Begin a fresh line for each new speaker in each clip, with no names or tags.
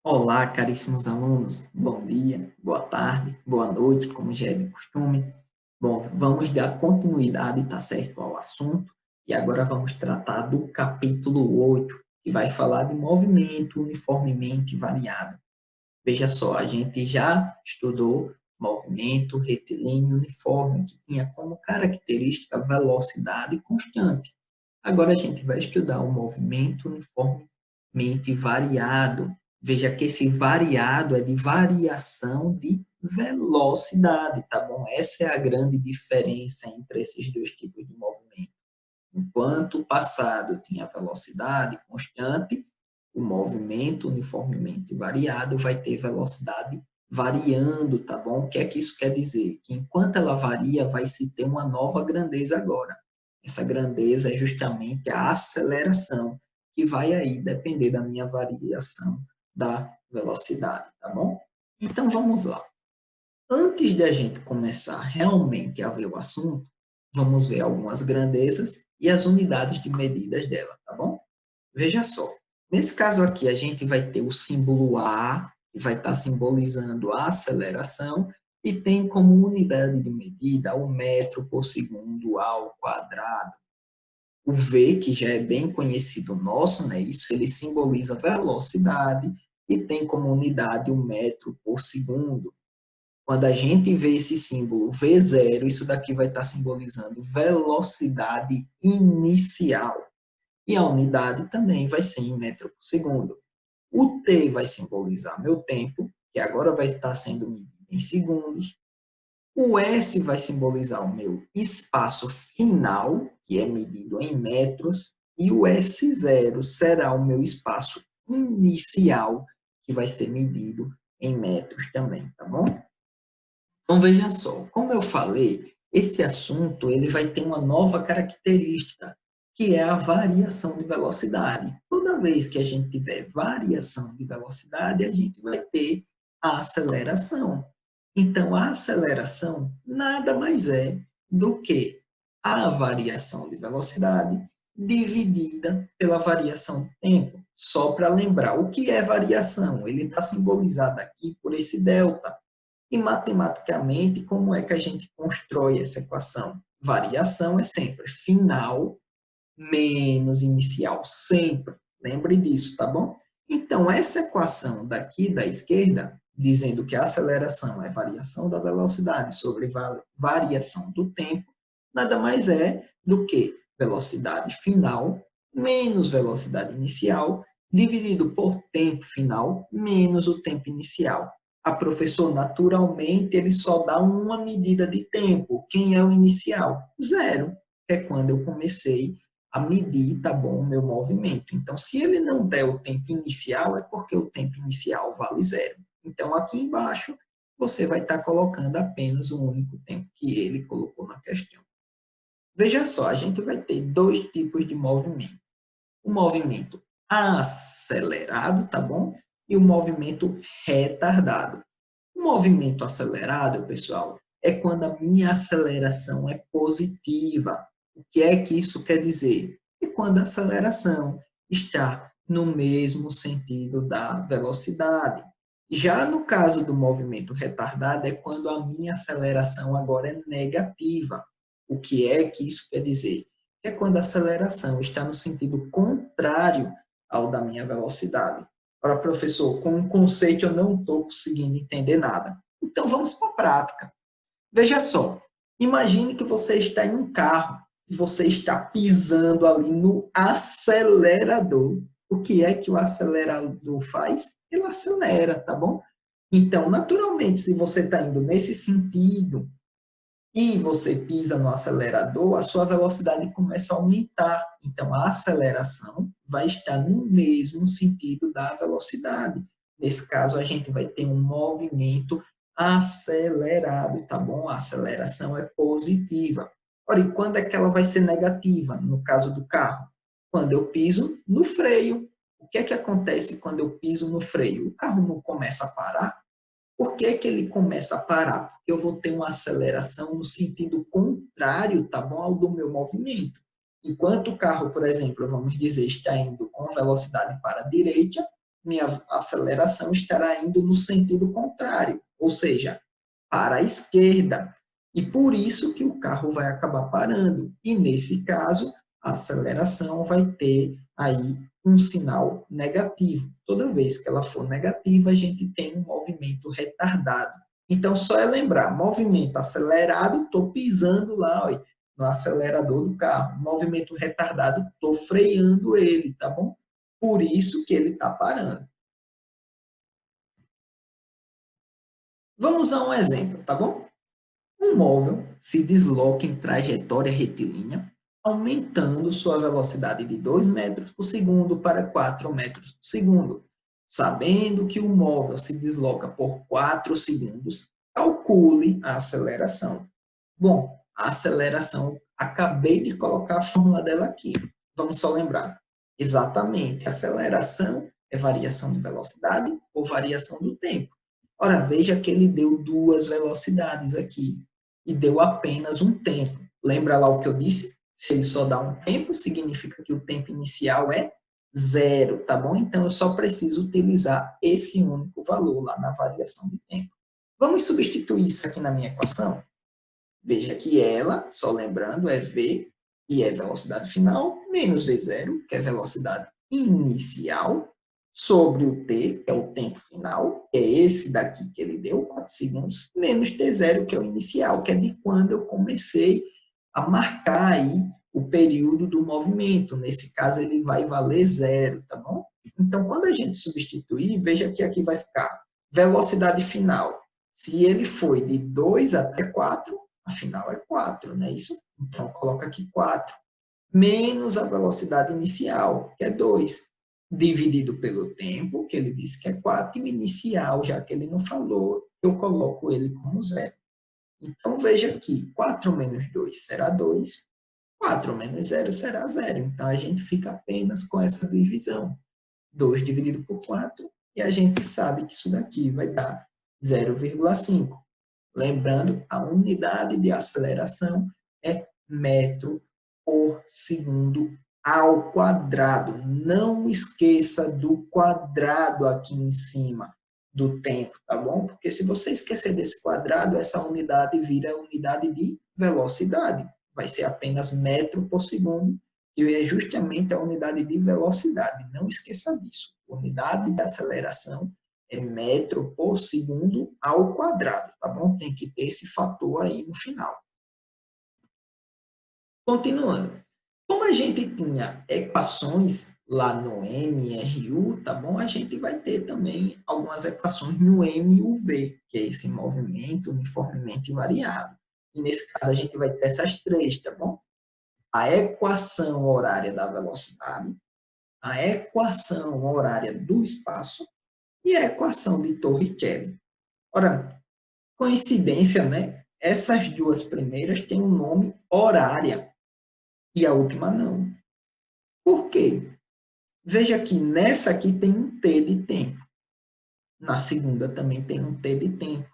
Olá, caríssimos alunos. Bom dia, boa tarde, boa noite, como já é de costume. Bom, vamos dar continuidade, tá certo, ao assunto, e agora vamos tratar do capítulo 8, que vai falar de movimento uniformemente variado. Veja só, a gente já estudou movimento retilíneo uniforme, que tinha como característica velocidade constante. Agora a gente vai estudar o movimento uniformemente variado. Veja que esse variado é de variação de velocidade, tá bom? Essa é a grande diferença entre esses dois tipos de movimento. Enquanto o passado tinha velocidade constante, o movimento uniformemente variado vai ter velocidade variando, tá bom? O que é que isso quer dizer? Que enquanto ela varia, vai se ter uma nova grandeza agora. Essa grandeza é justamente a aceleração, que vai aí depender da minha variação da velocidade, tá bom? Então vamos lá. Antes de a gente começar realmente a ver o assunto, vamos ver algumas grandezas e as unidades de medidas dela, tá bom? Veja só, nesse caso aqui a gente vai ter o símbolo A, que vai estar simbolizando a aceleração, e tem como unidade de medida o metro por segundo ao quadrado. O V, que já é bem conhecido nosso, né? Isso ele simboliza velocidade e tem como unidade o metro por segundo. Quando a gente vê esse símbolo V0, isso daqui vai estar simbolizando velocidade inicial. E a unidade também vai ser em metro por segundo. O T vai simbolizar meu tempo, que agora vai estar sendo medido em segundos. O S vai simbolizar o meu espaço final, que é medido em metros. E o S0 será o meu espaço inicial, que vai ser medido em metros também, tá bom? Então, veja só, como eu falei, esse assunto ele vai ter uma nova característica, que é a variação de velocidade. Toda vez que a gente tiver variação de velocidade, a gente vai ter a aceleração. Então, a aceleração nada mais é do que a variação de velocidade dividida pela variação de tempo. Só para lembrar, o que é variação? Ele está simbolizado aqui por esse delta. E matematicamente, como é que a gente constrói essa equação? Variação é sempre final menos inicial, sempre. Lembre disso, tá bom? Então, essa equação daqui da esquerda, dizendo que a aceleração é variação da velocidade sobre variação do tempo, nada mais é do que velocidade final menos velocidade inicial, dividido por tempo final menos o tempo inicial. A professor, naturalmente, ele só dá uma medida de tempo. Quem é o inicial? Zero, que é quando eu comecei a medir, tá bom, o meu movimento. Então, se ele não der o tempo inicial, é porque o tempo inicial vale zero. Então, aqui embaixo, você vai estar colocando apenas o único tempo que ele colocou na questão. Veja só, a gente vai ter dois tipos de movimento. O movimento acelerado, tá bom? E o movimento retardado. O movimento acelerado, pessoal, é quando a minha aceleração é positiva. O que é que isso quer dizer? É quando a aceleração está no mesmo sentido da velocidade. Já no caso do movimento retardado, é quando a minha aceleração agora é negativa. O que é que isso quer dizer? É quando a aceleração está no sentido contrário ao da minha velocidade. Ora, professor, com um conceito eu não estou conseguindo entender nada. Então, vamos para a prática. Veja só, imagine que você está em um carro e você está pisando ali no acelerador. O que é que o acelerador faz? Ele acelera, tá bom? Então, naturalmente, se você está indo nesse sentido e você pisa no acelerador, a sua velocidade começa a aumentar. Então, a aceleração vai estar no mesmo sentido da velocidade. Nesse caso, a gente vai ter um movimento acelerado, tá bom? A aceleração é positiva. Ora, e quando é que ela vai ser negativa, no caso do carro? Quando eu piso no freio. O que é que acontece quando eu piso no freio? O carro não começa a parar? Por que que ele começa a parar? Porque eu vou ter uma aceleração no sentido contrário, tá bom, ao do meu movimento. Enquanto o carro, por exemplo, vamos dizer, está indo com velocidade para a direita, minha aceleração estará indo no sentido contrário, ou seja, para a esquerda. E por isso que o carro vai acabar parando. E nesse caso, a aceleração vai ter aí um sinal negativo. Toda vez que ela for negativa, a gente tem um movimento retardado. Então, só é lembrar, movimento acelerado, estou pisando lá, ó, no acelerador do carro. Movimento retardado, estou freando ele, tá bom? Por isso que ele está parando. Vamos a um exemplo, tá bom? Um móvel se desloca em trajetória retilínea, aumentando sua velocidade de 2 metros por segundo para 4 metros por segundo. Sabendo que o móvel se desloca por 4 segundos, calcule a aceleração. Bom, a aceleração, acabei de colocar a fórmula dela aqui. Vamos só lembrar. Exatamente, aceleração é variação de velocidade ou variação do tempo. Ora, veja que ele deu duas velocidades aqui e deu apenas um tempo. Lembra lá o que eu disse? Se ele só dá um tempo, significa que o tempo inicial é zero, tá bom? Então, eu só preciso utilizar esse único valor lá na variação de tempo. Vamos substituir isso aqui na minha equação? Veja que ela, só lembrando, é v, que é velocidade final, menos v0, que é velocidade inicial, sobre o t, que é o tempo final, que é esse daqui que ele deu, 4 segundos, menos t0, que é o inicial, que é de quando eu comecei a marcar aí o período do movimento. Nesse caso, ele vai valer zero, tá bom? Então, quando a gente substituir, veja que aqui vai ficar velocidade final. Se ele foi de 2 até 4, afinal é 4, não é isso? Então, coloca aqui 4, menos a velocidade inicial, que é 2, dividido pelo tempo, que ele disse que é 4, e o inicial, já que ele não falou, eu coloco ele como zero. Então, veja aqui, 4 menos 2 será 2, 4 menos zero será zero. Então, a gente fica apenas com essa divisão. 2 dividido por 4, e a gente sabe que isso daqui vai dar 0,5. Lembrando, a unidade de aceleração é metro por segundo ao quadrado. Não esqueça do quadrado aqui em cima do tempo, tá bom? Porque se você esquecer desse quadrado, essa unidade vira unidade de velocidade. Vai ser apenas metro por segundo, que é justamente a unidade de velocidade. Não esqueça disso. Unidade de aceleração é metro por segundo ao quadrado, tá bom? Tem que ter esse fator aí no final. Continuando. Como a gente tinha equações lá no MRU, tá bom? A gente vai ter também algumas equações no MUV, que é esse movimento uniformemente variável. E nesse caso a gente vai ter essas três, tá bom? A equação horária da velocidade, a equação horária do espaço e a equação de Torricelli. Ora, coincidência, né? Essas duas primeiras têm um nome horária e a última não. Por quê? Veja que nessa aqui tem um T de tempo. Na segunda também tem um T de tempo.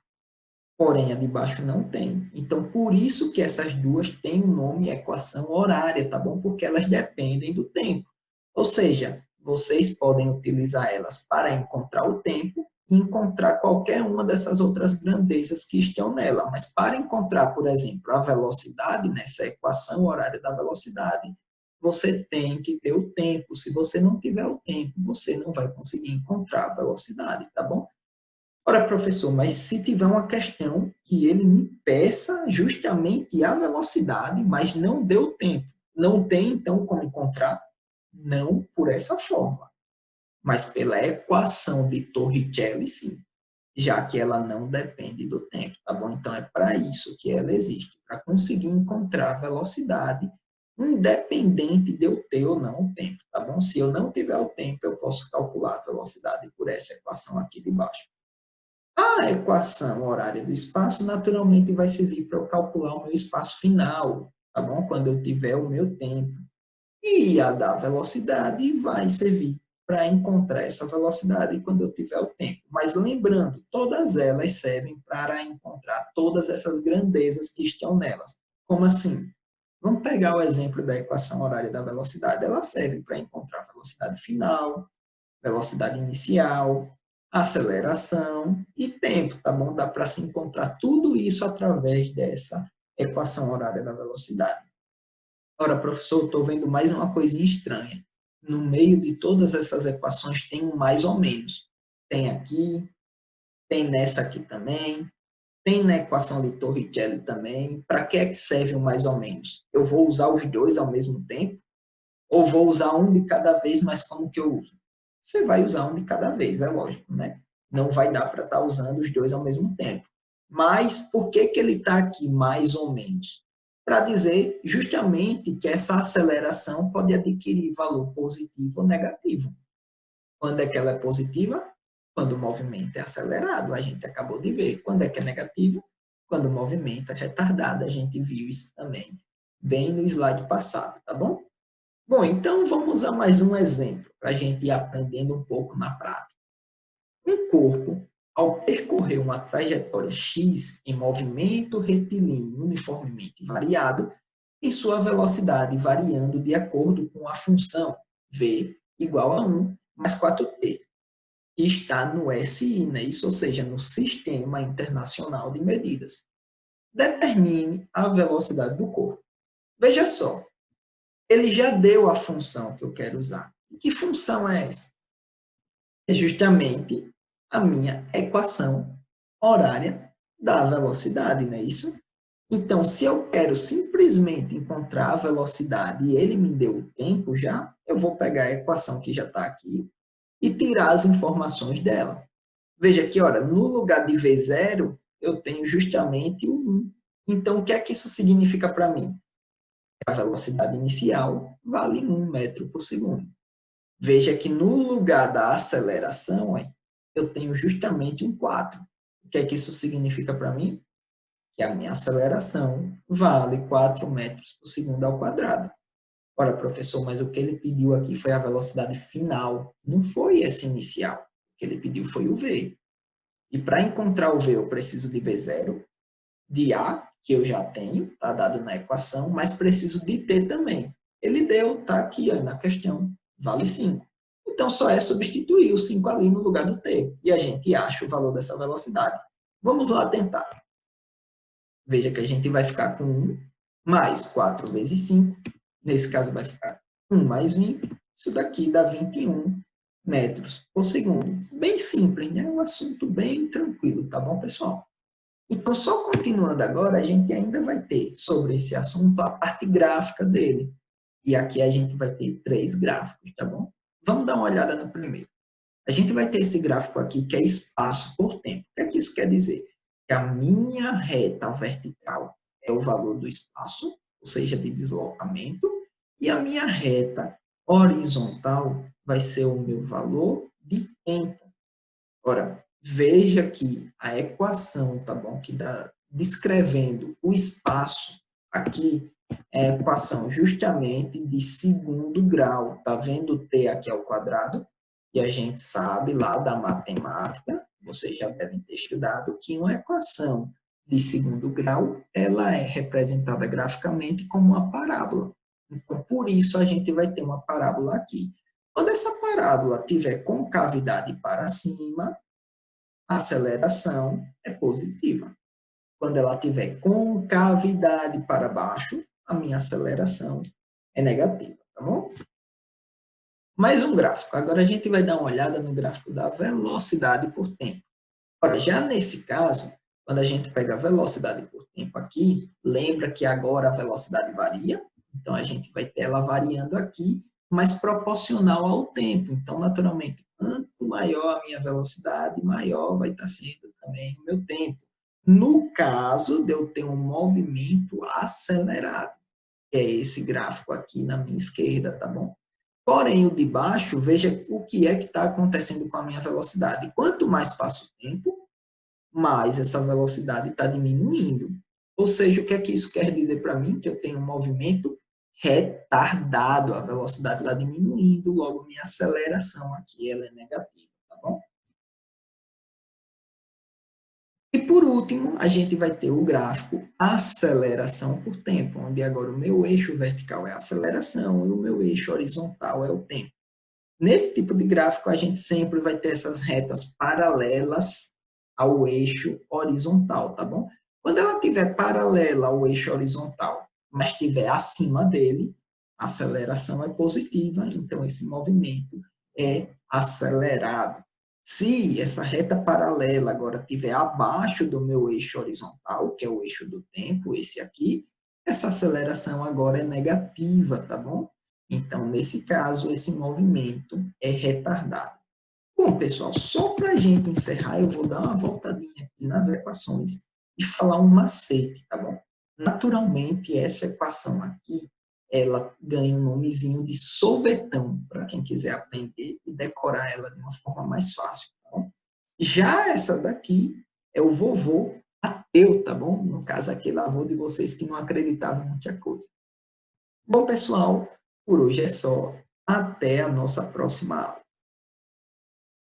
Porém, a de baixo não tem. Então, por isso que essas duas têm o nome equação horária, tá bom? Porque elas dependem do tempo. Ou seja, vocês podem utilizar elas para encontrar o tempo e encontrar qualquer uma dessas outras grandezas que estão nela. Mas para encontrar, por exemplo, a velocidade, nessa equação horária da velocidade, você tem que ter o tempo. Se você não tiver o tempo, você não vai conseguir encontrar a velocidade, tá bom? Ora, professor, mas se tiver uma questão que ele me peça justamente a velocidade, mas não deu tempo, não tem então como encontrar? Não por essa forma, mas pela equação de Torricelli, sim, já que ela não depende do tempo, tá bom? Então é para isso que ela existe, para conseguir encontrar a velocidade, independente de eu ter ou não o tempo, tá bom? Se eu não tiver o tempo, eu posso calcular a velocidade por essa equação aqui de baixo. A equação horária do espaço, naturalmente, vai servir para eu calcular o meu espaço final, tá bom? Quando eu tiver o meu tempo. E a da velocidade vai servir para encontrar essa velocidade quando eu tiver o tempo. Mas lembrando, todas elas servem para encontrar todas essas grandezas que estão nelas. Como assim? Vamos pegar o exemplo da equação horária da velocidade. Ela serve para encontrar a velocidade final, Velocidade inicial, aceleração e tempo, tá bom? Dá para se encontrar tudo isso através dessa equação horária da velocidade. Ora, professor, estou vendo mais uma coisinha estranha. No meio de todas essas equações tem um mais ou menos. Tem aqui, tem nessa aqui também, tem na equação de Torricelli também. Para que é que serve o mais ou menos? Eu vou usar os dois ao mesmo tempo? Ou vou usar um de cada vez, mas como que eu uso? Você vai usar um de cada vez, é lógico, né? Não vai dar para estar usando os dois ao mesmo tempo. Mas por que que ele está aqui mais ou menos? Para dizer justamente que essa aceleração pode adquirir valor positivo ou negativo. Quando é que ela é positiva? Quando o movimento é acelerado, a gente acabou de ver. Quando é que é negativo? Quando o movimento é retardado, a gente viu isso também bem no slide passado, tá bom? Bom, então vamos a mais um exemplo, para a gente ir aprendendo um pouco na prática. Um corpo, ao percorrer uma trajetória x em movimento retilíneo uniformemente variado, tem sua velocidade variando de acordo com a função v igual a 1 mais 4t, que está no SI, né? Isso, ou seja, no Sistema Internacional de Medidas. Determine a velocidade do corpo. Veja só, ele já deu a função que eu quero usar. E que função é essa? É justamente a minha equação horária da velocidade, não é isso? Então, se eu quero simplesmente encontrar a velocidade e ele me deu o tempo já, eu vou pegar a equação que já está aqui e tirar as informações dela. Veja que, ora, no lugar de V0, eu tenho justamente o 1. Então, o que é que isso significa para mim? A velocidade inicial vale 1 metro por segundo. Veja que no lugar da aceleração, eu tenho justamente um 4. O que é que isso significa para mim? Que a minha aceleração vale 4 metros por segundo ao quadrado. Ora, professor, mas o que ele pediu aqui foi a velocidade final, não foi essa inicial. O que ele pediu foi o V. E para encontrar o V, eu preciso de V0, de A, que eu já tenho, está dado na equação, mas preciso de T também. Ele deu, está aqui ó, na questão, vale 5. Então, só é substituir o 5 ali no lugar do T. E a gente acha o valor dessa velocidade. Vamos lá tentar. Veja que a gente vai ficar com 1 mais 4 vezes 5. Nesse caso, vai ficar 1 mais 20. Isso daqui dá 21 metros por segundo. Bem simples, né? Um assunto bem tranquilo, tá bom, pessoal? Então, só continuando agora, a gente ainda vai ter sobre esse assunto a parte gráfica dele. E aqui a gente vai ter 3 gráficos, tá bom? Vamos dar uma olhada no primeiro. A gente vai ter esse gráfico aqui que é espaço por tempo. O que é que isso quer dizer? Que a minha reta vertical é o valor do espaço, ou seja, de deslocamento, e a minha reta horizontal vai ser o meu valor de tempo. Ora, veja que a equação, tá bom? Que dá descrevendo o espaço aqui é a equação justamente de segundo grau. Tá vendo o t aqui ao quadrado? E a gente sabe lá da matemática, vocês já devem ter estudado, que uma equação de segundo grau, ela é representada graficamente como uma parábola. Então, por isso, a gente vai ter uma parábola aqui. Quando essa parábola tiver concavidade para cima, a aceleração é positiva. Quando ela tiver concavidade para baixo, a minha aceleração é negativa, tá bom? Mais um gráfico. Agora a gente vai dar uma olhada no gráfico da velocidade por tempo. Ora, já nesse caso, quando a gente pega a velocidade por tempo aqui, lembra que agora a velocidade varia, então a gente vai ter ela variando aqui, mas proporcional ao tempo. Então, naturalmente, quanto maior a minha velocidade, maior vai estar sendo também o meu tempo. No caso de eu ter um movimento acelerado, que é esse gráfico aqui na minha esquerda, tá bom? Porém, o de baixo, veja o que é que está acontecendo com a minha velocidade. Quanto mais passa o tempo, mais essa velocidade está diminuindo. Ou seja, o que é que isso quer dizer para mim? Que eu tenho um movimento retardado, a velocidade está diminuindo, logo minha aceleração aqui ela é negativa, tá bom? E por último, a gente vai ter o gráfico aceleração por tempo, onde agora o meu eixo vertical é a aceleração e o meu eixo horizontal é o tempo. Nesse tipo de gráfico, a gente sempre vai ter essas retas paralelas ao eixo horizontal, tá bom? Quando ela estiver paralela ao eixo horizontal, mas estiver acima dele, a aceleração é positiva, então esse movimento é acelerado. Se essa reta paralela agora estiver abaixo do meu eixo horizontal, que é o eixo do tempo, esse aqui, essa aceleração agora é negativa, tá bom? Então, nesse caso, esse movimento é retardado. Bom, pessoal, só para a gente encerrar, eu vou dar uma voltadinha aqui nas equações e falar um macete, tá bom? Naturalmente, essa equação aqui, ela ganha um nomezinho de sorvetão, para quem quiser aprender e decorar ela de uma forma mais fácil, tá bom? Já essa daqui é o vovô ateu, tá bom? No caso, aquele avô de vocês que não acreditava em muita coisa. Bom, pessoal, por hoje é só. Até a nossa próxima aula.